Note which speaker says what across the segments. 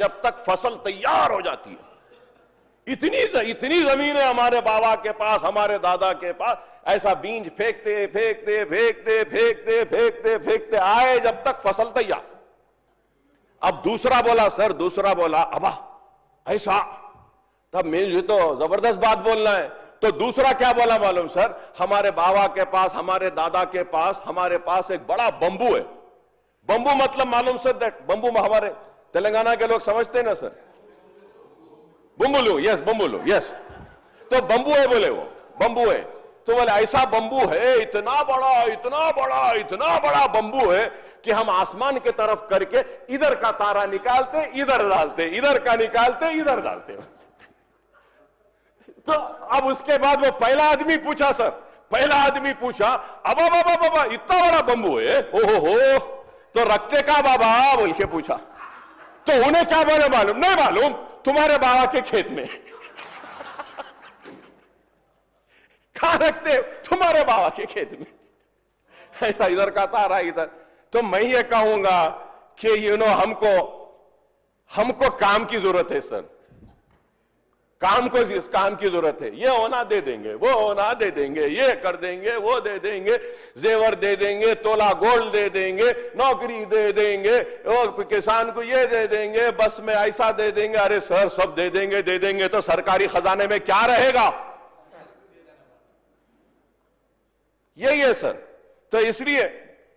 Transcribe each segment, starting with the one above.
Speaker 1: जब तक फसल तैयार हो जाती है। इतनी जमीन है हमारे बाबा के पास, हमारे दादा के पास, ऐसा बीज फेंकते फेंकते फेंकते फेंकते फेंकते फेंकते आए जब तक फसल तैयार। अब दूसरा बोला सर, दूसरा बोला अबा ऐसा, तब मुझे तो जबरदस्त बात बोलना है। तो दूसरा क्या बोला मालूम सर, हमारे बाबा के पास, हमारे दादा के पास, हमारे पास एक बड़ा बंबू है। बंबू मतलब मालूम सर, दैट बंबू में हमारे तेलंगाना के लोग समझते हैं ना सर, बम्बुलू, यस बम्बुलू, यस। तो बंबू है बोले, वो बंबू है। तो बोले ऐसा बंबू है, इतना बड़ा इतना बड़ा इतना बड़ा बंबू है कि हम आसमान की तरफ करके इधर का तारा निकालते इधर डालते, इधर का निकालते इधर डालते। तो अब उसके बाद वो पहला आदमी पूछा सर, पहला आदमी पूछा अब बाबा इतना बड़ा बंबू है, ओहो हो, तो रखते का बाबा बोल के पूछा। तो उन्हें क्या बोले मालूम, नहीं मालूम, तुम्हारे बाबा के खेत में। कहां रखते, तुम्हारे बाबा के खेत में। ऐसा इधर का तारा इधर। तो मैं ये कहूंगा कि हमको काम की जरूरत है सर, काम की जरूरत है। ये होना दे देंगे, वो होना दे देंगे, ये कर देंगे, वो दे देंगे, जेवर दे देंगे, तोला गोल्ड दे देंगे, नौकरी दे देंगे, और किसान को ये दे देंगे, बस में ऐसा दे देंगे। अरे सर सब दे देंगे तो सरकारी खजाने में क्या रहेगा? यही है सर। तो इसलिए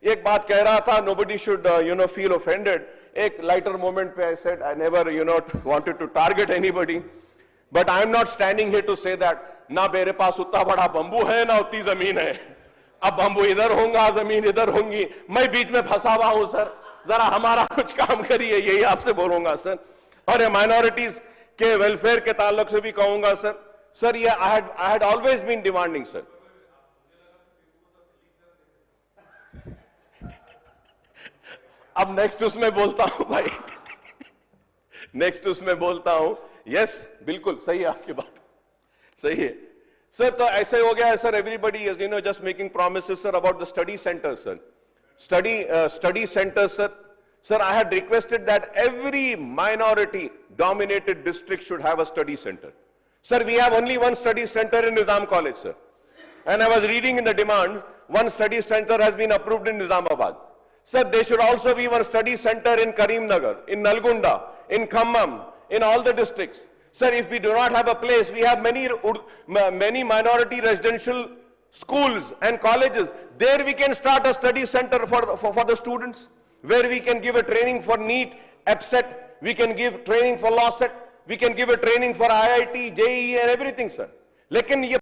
Speaker 1: एक बात कह रहा था, nobody should feel offended. एक लाइटर मोमेंट पे I said I never wanted to target anybody. But I am not standing here to say that ना मेरे पास उतना बड़ा बंबू है ना उतनी जमीन है। अब बंबू इधर होगा, जमीन इधर होंगी, मैं बीच में फंसा हुआ हूं सर, जरा हमारा कुछ काम करिए, यही आपसे बोलूंगा सर। और ये माइनॉरिटीज के वेलफेयर के ताल्लुक से भी कहूंगा सर ये I had always been demanding sir. अब नेक्स्ट उसमें बोलता हूं भाई, नेक्स्ट उसमें बोलता हूं। यस बिल्कुल सही है, आपकी बात सही है सर। तो ऐसे हो गया है sir, everybody is just making promises sir about the study centre sir, study centre sir I had requested that every minority dominated district should have a study centre sir. We have only one study centre in Nizam college sir, and I was reading in the demand, one study centre has been approved in Nizamabad sir. There should also be one study center in Karimnagar, in Nalgonda, in Khammam, in all the districts sir. If we do not have a place, we have many minority residential schools and colleges. There we can start a study center for the students, where we can give a training for NEET, EPSET, we can give training for LAWCET, we can give a training for IIT, JEE and everything sir. लेकिन ये